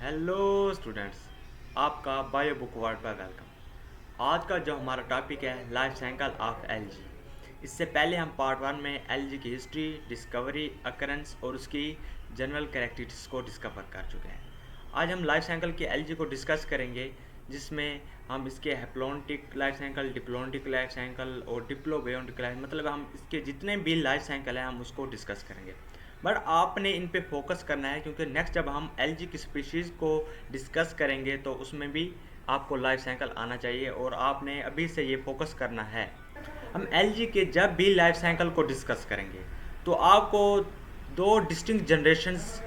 Hello students, आपका bio book world पर welcome. आज का जो हमारा टॉपिक है लाइफ साइकिल ऑफ एलजी। इससे पहले हम पार्ट 1 में एलजी की हिस्ट्री, डिस्कवरी, अकरेंस और उसकी जनरल कैरेक्टरिस्टिक्स को डिस्कवर कर चुके हैं। आज हम लाइफ साइकिल के एलजी को डिस्कस करेंगे, जिसमें हम इसके हैप्लोनटिक life cycle, diplontic life cycle और डिप्लोबायोटिक लाइफ, मतलब हम इसके जितने भी लाइफ साइकिल हैं हम उसको डिस्कस करेंगे। बट आपने इन पे फोकस करना है, क्योंकि नेक्स्ट जब हम एलजी की स्पीशीज़ को डिस्कस करेंगे तो उसमें भी आपको लाइफ साइकिल आना चाहिए और आपने अभी से ये फोकस करना है। हम एलजी के जब भी लाइफ साइकिल को डिस्कस करेंगे तो आपको दो डिस्टिंक्ट जनरेशन्स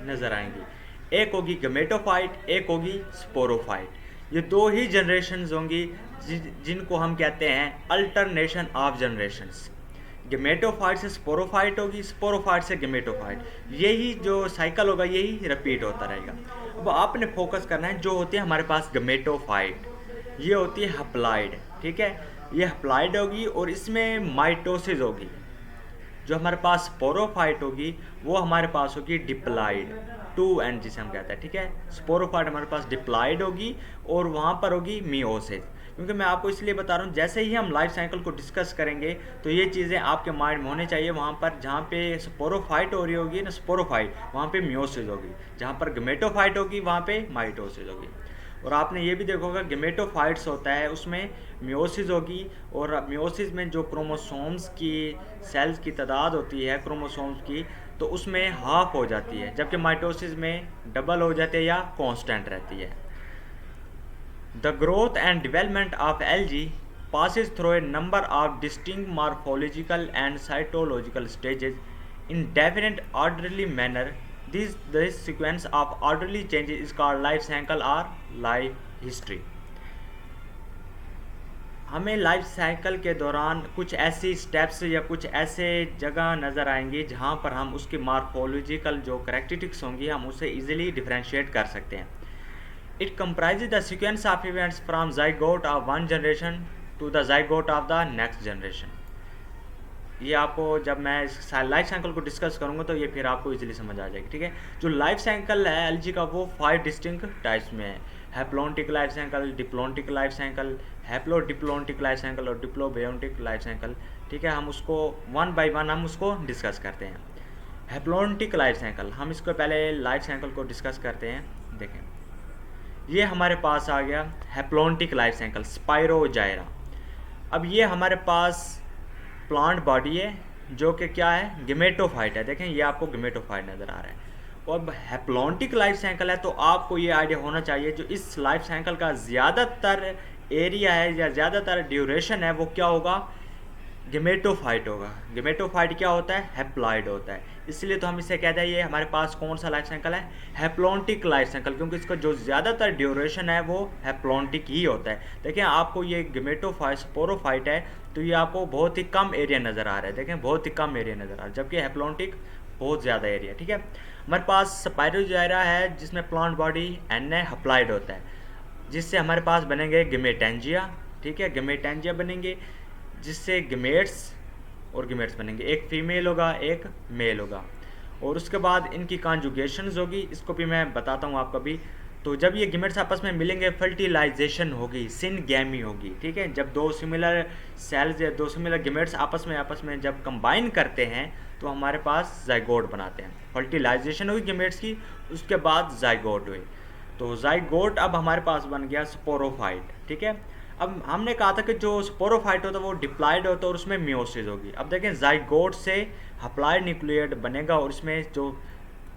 नज़र आएंगी। एक होगी गमेटोफाइट, एक होगी स्पोरोफाइट। ये दो ही जनरेशन्स होंगी जिनको हम कहते हैं अल्टरनेशन ऑफ जनरेशन्स। गेमेटोफाइट से स्पोरोफाइट होगी, स्पोरोफाइट से गेमेटोफाइट। यही जो साइकिल होगा यही रिपीट होता रहेगा। अब आपने फोकस करना है, जो होती है हमारे पास गेमेटोफाइट, ये होती है हप्लाइड। ठीक है, ये हप्लाइड होगी और इसमें माइटोसिस होगी। जो हमारे पास स्पोरोफाइट होगी वो हमारे पास होगी डिप्लाइड, 2 एन जिसे हम कहते हैं। ठीक है, स्पोरोफाइट हमारे पास डिप्लाइड होगी और वहाँ पर होगी मियोसिस। क्योंकि मैं आपको इसलिए बता रहा हूँ, जैसे ही हम लाइफ साइकिल को डिस्कस करेंगे तो ये चीज़ें आपके माइंड में होने चाहिए। वहाँ पर जहाँ पे स्पोरोफाइट हो रही होगी ना, स्पोरोफाइट, वहाँ पे मियोसिस होगी। जहाँ पर गमेटोफाइट होगी वहाँ पे माइटोसिस होगी। और आपने ये भी देखा होगा गेमेटोफाइट्स होता है उसमें मियोसिस होगी, और मियोसिस में जो क्रोमोसोम्स की सेल्स की तादाद होती है क्रोमोसोम्स की, तो उसमें हाफ हो जाती है, जबकि माइटोसिस में डबल हो जाती है या कांस्टेंट रहती है। The growth and development of algae passes through a number of distinct morphological and cytological stages in definite orderly manner. This sequence of orderly changes is called life cycle or life history. हमें life cycle के दौरान कुछ ऐसी steps या कुछ ऐसे जगह नज़र आएंगी जहाँ पर हम उसकी मार्फोलॉजिकल जो करेक्टरिस्टिक्स होंगी हम उसे इजीली डिफरेंशिएट कर सकते हैं। It comprises the sequence of events from zygote of one generation to the zygote of the next generation. ये आपको जब मैं इस लाइफ साइकिल को डिस्कस करूँगा तो ये फिर आपको इजीली समझ आ जाएगी। ठीक है, जो लाइफ साइकिल है एलजी का वो 5 डिस्टिंक्ट टाइप्स में है। Haplontic life cycle, diplontic life cycle, haplo diplontic life cycle और डिप्लोबायोटिक लाइफ साइकिल। ठीक है, हम उसको वन बाय वन हम उसको डिस्कस करते हैं। हैप्लोनटिक लाइफ साइकिल, हम इसको पहले लाइफ साइकिल को डिस्कस करते हैं। देखें, ये हमारे पास आ गया हैप्लोनटिक लाइफ साइकिल, स्पाइरोजाइरा। अब ये हमारे पास प्लांट बॉडी है जो कि क्या है, गेमेटोफाइट है। देखें, ये आपको गेमेटोफाइट नज़र आ रहा है। और अब हैप्लोनटिक लाइफ साइकिल है तो आपको ये आइडिया होना चाहिए जो इस लाइफ साइकिल का ज़्यादातर एरिया है या ज़्यादातर ड्यूरेशन है वो क्या होगा, गेमेटोफाइट होगा। गेमेटोफाइट क्या होता है, हैप्लॉइड होता है। इसलिए तो हम इसे कहते हैं ये हमारे पास कौन सा लाइफ साइकिल है, हैप्लोनटिक लाइफ साइकिल, क्योंकि इसका जो ज़्यादातर ड्यूरेशन है वो हैप्लोनटिक ही होता है। देखिए, आपको ये गेमेटोफाइट स्पोरोफाइट है तो ये आपको बहुत ही कम एरिया नज़र आ रहा है। देखें, बहुत ही कम एरिया नज़र आ रहा है, जबकि हैप्लोनटिक बहुत ज़्यादा एरिया। ठीक है, हमारे पास स्पाइरोजाइरा है जिसमें प्लांट बॉडी एन हैप्लॉइड होता है, जिससे हमारे पास बनेंगे गेमेटेंजिया। ठीक है, गेमेटेंजिया बनेंगे जिससे गेमेट्स और गेमेट्स बनेंगे, एक फीमेल होगा एक मेल होगा। और उसके बाद इनकी कॉन्जुगेशंस होगी, इसको भी मैं बताता हूँ आपको भी। तो जब ये गेमेट्स आपस में मिलेंगे फर्टिलाइजेशन होगी, सिनगैमी होगी। ठीक है, जब दो सिमिलर सेल्स या दो सिमिलर गेमेट्स आपस में जब कंबाइन करते हैं तो हमारे पास जाइगोट बनाते हैं। फर्टिलाइजेशन हुई गेमेट्स की, उसके बाद जाइगोट हुई। तो जाइगोट अब हमारे पास बन गया स्पोरोफाइट। ठीक है, अब हमने कहा था कि जो स्पोरोफाइट होता है वो डिप्लाइड होता है और उसमें मियोसिस होगी। अब देखें, जाइगोट से हप्लाइड न्यूक्लियड बनेगा और इसमें जो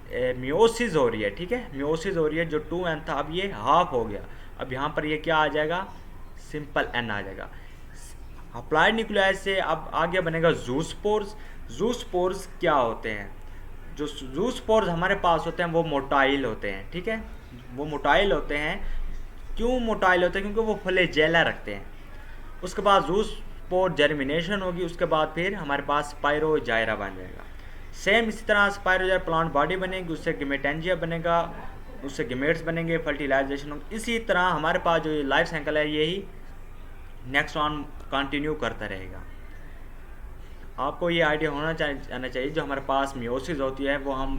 मियोसिस हो रही है, ठीक है, मियोसिस हो रही है, जो 2n था अब ये हाफ हो गया। अब यहाँ पर ये क्या आ जाएगा, सिंपल n आ जाएगा। हप्लाइड न्यूक्लियाई से अब आगे बनेगा जूस्पोर्स। जूस्पोर्स क्या होते हैं, जो जूस्पोर्स हमारे पास होते हैं वो मोटाइल होते हैं। ठीक है, वो मोटाइल होते हैं। क्यों मोटाइल होते हैं, क्योंकि वो फ्लैजेला रखते हैं। उसके बाद जूस्पोर जर्मिनेशन होगी, उसके बाद फिर हमारे पास स्पाइरोजाइरा बन जाएगा। सेम इसी तरह स्पाइरोजाइरा प्लांट बॉडी बनेगी, उससे गेमेटेंजिया बनेगा, उससे गेमेट्स बनेंगे, फर्टिलाइजेशन होगी। इसी तरह हमारे पास जो लाइफ साइकिल है यही नेक्स्ट ऑन कंटिन्यू करता रहेगा। आपको ये आइडिया होना चाहिए जो हमारे पास मियोसिस होती है वो हम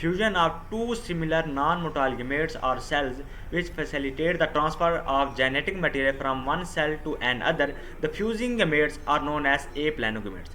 fusion of two similar non-motile gametes or cells which facilitate the transfer of genetic material from one cell to another. The fusing gametes are known as aplanogametes.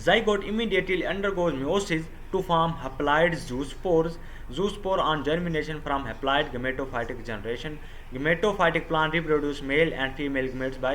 Zygote immediately undergoes meiosis to form haploid zoospores. Zoospore on germination from haploid gametophytic generation. Gametophytic plant reproduce male and female gametes by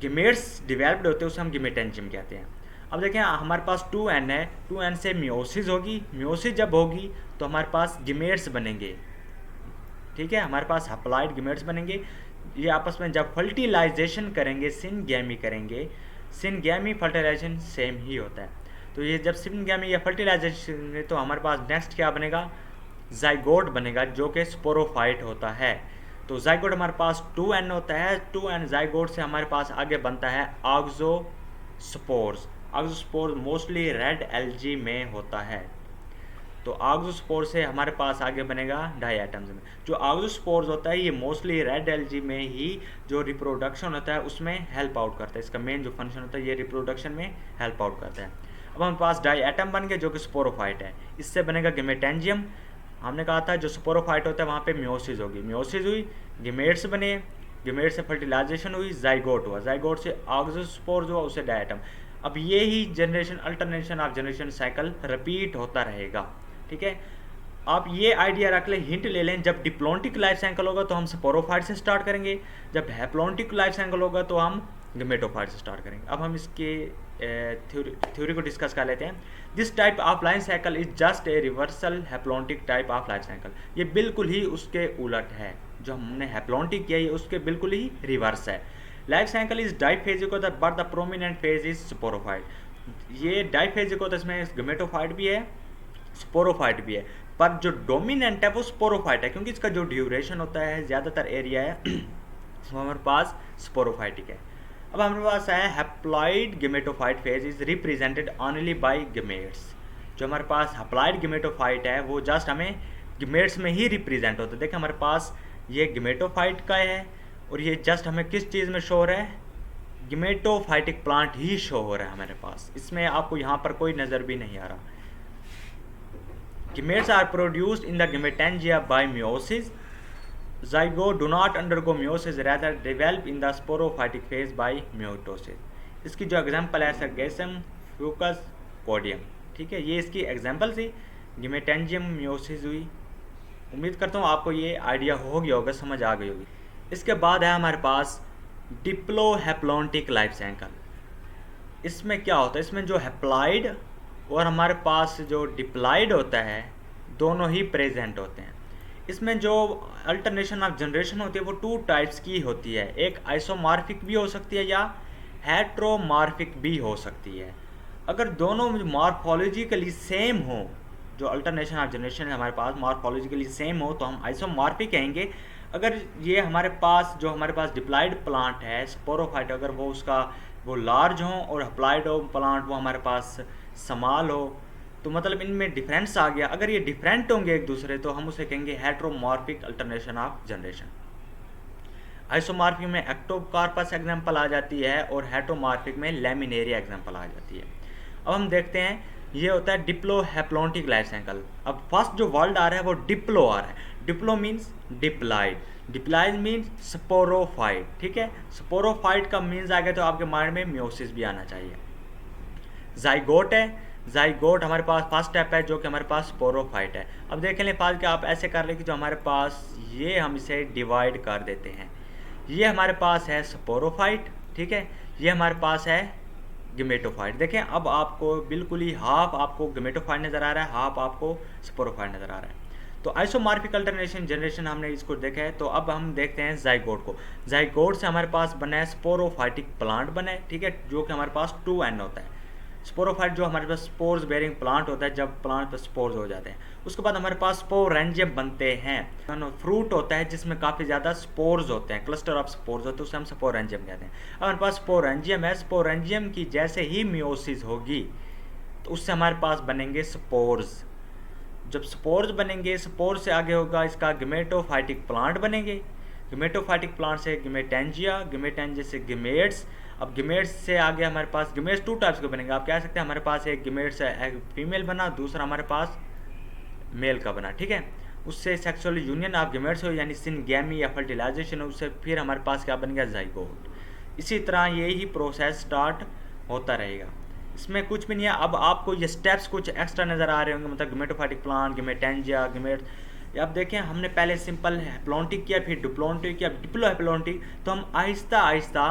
gametes developed होते हैं उसे हम गेमेटेंजियम कहते हैं। अब देखें हमारे पास 2n है, 2n से मियोसिस होगी, मियोसिस जब होगी तो हमारे पास गेमेट्स बनेंगे, ठीक है, हमारे पास हैप्लॉइड गेमेट्स बनेंगे। ये आपस में जब फर्टिलाइजेशन करेंगे, सिनगैमी करेंगे, सिनगैमी फर्टिलाइजेशन सेम ही होता है। तो ये जब सिनगैमी या फर्टिलाइजेशन तो हमारे पास नेक्स्ट क्या बनेगा, जाइगोट बनेगा, जो कि स्पोरोफाइट होता है। तो जाइगोट हमारे पास 2n होता है, 2n जाइगोट से हमारे पास आगे बनता है ऑक्सोस्पोर्स। ऑक्सोस्पोर्स मोस्टली रेड एल्गी में होता है। तो ऑक्सोस्पोर से हमारे पास आगे बनेगा डायटम्स में। जो ऑक्सोस्पोर्स होता है ये मोस्टली रेड एल्गी में ही जो रिप्रोडक्शन होता है उसमें हेल्प आउट करता है। इसका मेन जो फंक्शन होता है ये रिप्रोडक्शन में हेल्प आउट करता है। अब हमारे पास डायटम बन गए जो कि स्पोरोफाइट है, इससे बनेगा गेमेटेंजियम। हमने कहा था जो स्पोरोफाइट होता है वहाँ पे मियोसिस होगी, मियोसिस हुई, गेमेट्स बने, गेमेट से फर्टिलाइजेशन हुई, जाइगोट हुआ, जाइगोट से ऑक्सोस्पोर्स हुआ, उससे डायटम। अब ये ही generation alternation of generation cycle repeat होता रहेगा, ठीक है। आप ये आइडिया रख लें, हिंट ले लें, जब डिप्लॉन्टिक लाइफ साइकिल होगा तो हम स्पोरोफाइट से स्टार्ट करेंगे, जब हैप्लॉन्टिक लाइफ साइकिल होगा तो हम गेमेटोफाइट से स्टार्ट करेंगे। अब हम इसके थ्योरी को डिस्कस कर लेते हैं। This type of life cycle is just a reversal haplontic type of life cycle. ये बिल्कुल ही उसके उलट है, जो हमने हैप्लॉन्टिक किया है उसके बिल्कुल ही रिवर्स है। लाइफ साइकिल इज डाइफेजिक होता है but the prominent phase is sporophyte. ये डाइफेजिक होता है, इसमें गेमेटोफाइट भी है, स्पोरोफाइट भी है, पर जो डोमिनेंट है वो स्पोरोफाइट है, क्योंकि इसका जो ड्यूरेशन होता है ज़्यादातर एरिया है वो हमारे पास स्पोरोफाइटिक है। अब हमारे पास है haploid gametophyte phase is represented only by gametes. जो हमारे पास हैप्लॉइड गेमेटोफाइट है वो जस्ट हमें गेमेट्स में ही रिप्रेजेंट होता है। देखिए हमारे पास ये गेमेटोफाइट का है और ये जस्ट हमें किस चीज़ में शो हो रहा है, गेमेटोफाइटिक प्लांट ही शो हो रहा है हमारे पास। इसमें आपको यहाँ पर कोई नज़र भी नहीं आ रहा। Gametes are produced in the gametangia by meiosis. Zygote do not undergo meiosis, rather develop in the sporophytic phase by mitosis. इसकी जो एग्जाम्पल है सरगेसम, फ्यूकस, पोडियम, ठीक है, ये इसकी एग्जाम्पल थी। गेमेटेंजियम मियोसिस हुई। उम्मीद करता हूँ आपको ये आइडिया हो गया होगा, समझ आ गई होगी। इसके बाद है हमारे पास डिप्लोहैप्लॉन्टिक लाइफ साइकिल। इसमें क्या होता है, इसमें जो हैप्लॉइड और हमारे पास जो डिप्लॉइड होता है दोनों ही प्रेजेंट होते हैं। इसमें जो अल्टरनेशन ऑफ जनरेशन होती है वो 2 टाइप्स की होती है, एक आइसोमॉर्फिक भी हो सकती है या हेट्रोमॉर्फिक भी हो सकती है। अगर दोनों मॉर्फोलॉजिकली सेम हो, जो अल्टरनेशन ऑफ जनरेशन हमारे पास मॉर्फोलॉजिकली सेम हो तो हम आइसोमॉर्फिक कहेंगे। अगर ये हमारे पास जो हमारे पास डिप्लॉइड प्लांट है स्पोरोफाइट, अगर वो उसका वो लार्ज हो और हैप्लॉइड हो प्लांट वो हमारे पास स्मॉल हो, तो मतलब इनमें डिफरेंस आ गया। अगर ये डिफरेंट होंगे एक दूसरे तो हम उसे कहेंगे heteromorphic alternation of generation. Isomorphic में एक्टोकार्पस एग्जांपल आ जाती है और हेट्रोमॉर्फिक में लैमिनेरिया एग्जांपल आ जाती है। अब हम देखते हैं, ये होता है डिप्लोहैप्लॉन्टिक लाइफ साइकिल। अब फर्स्ट जो वर्ड आ रहा है वो डिप्लो आ रहा है। Diplo means diploid, diploid means sporophyte, ठीक है। स्पोरोफाइट का मीन्स आ गया तो आपके माइंड में मियोसिस भी आना चाहिए। जाइगोट है, जाइगोट हमारे पास फर्स्ट स्टेप है जो कि हमारे पास स्पोरोफाइट है। अब देख लें फाल के आप ऐसे कर ले कि जो हमारे पास ये हम इसे डिवाइड कर देते हैं, ये हमारे पास है स्पोरोफाइट, ठीक है, ये हमारे पास है गेमेटोफाइट। देखें अब आपको बिल्कुल ही हाफ आपको गेमेटोफाइट नज़र आ रहा है, हाफ आपको स्पोरोफाइट नज़र आ रहा है। तो आइसोमॉर्फिक अल्टरनेशन जनरेशन हमने इसको देखा है। तो अब हम देखते हैं जाइगोट को। जाइगोट से हमारे पास बना है स्पोरोफाइटिक प्लांट बना है, ठीक है, जो कि हमारे पास 2n होता है। स्पोरोफाइट जो हमारे पास स्पोर्स बेरिंग प्लांट होता है, जब प्लांट पर स्पोर्स हो जाते हैं उसके बाद हमारे पास स्पोरेंजियम बनते हैं। फ्रूट होता है जिसमें काफ़ी ज़्यादा स्पोर्स होते हैं, क्लस्टर ऑफ स्पोर्स होते हैं, उसे हम स्पोरेंजियम कहते हैं। अब हमारे पास स्पोरेंजियम है, स्पोरेंजियम की जैसे ही मियोसिस होगी तो उससे हमारे पास बनेंगे स्पोर्स। जब स्पोर्स बनेंगे, स्पोर्स से आगे होगा इसका गेमेटोफाइटिक प्लांट बनेंगे, गेमेटोफाइटिक प्लांट से गेमेटेंजिया, गेमेटेंजिया से गेमेट्स। अब गेमेट्स से आगे हमारे पास गेमेट्स 2 टाइप्स के बनेंगे। आप कह सकते हैं हमारे पास एक गेमेट्स एक फीमेल बना, दूसरा हमारे पास मेल का बना, ठीक है। उससे सेक्सुअल यूनियन ऑफ गेमेट्स हो यानी सिनगैमी या फर्टिलाइजेशन हो, उससे फिर हमारे पास क्या बन गया जाइगोट। इसी तरह यही प्रोसेस स्टार्ट होता रहेगा, इसमें कुछ भी नहीं है। अब आपको ये स्टेप्स कुछ एक्स्ट्रा नज़र आ रहे होंगे, मतलब गेमेटोफाइटिक प्लांट, गेमेटेंजिया, गेमेट। अब देखें हमने पहले सिंपल हैप्लॉन्टिक किया, फिर डिप्लॉन्टिक किया, डिप्लोहैप्लॉन्टिक। तो हम आहिस्ता आहिस्ता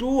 2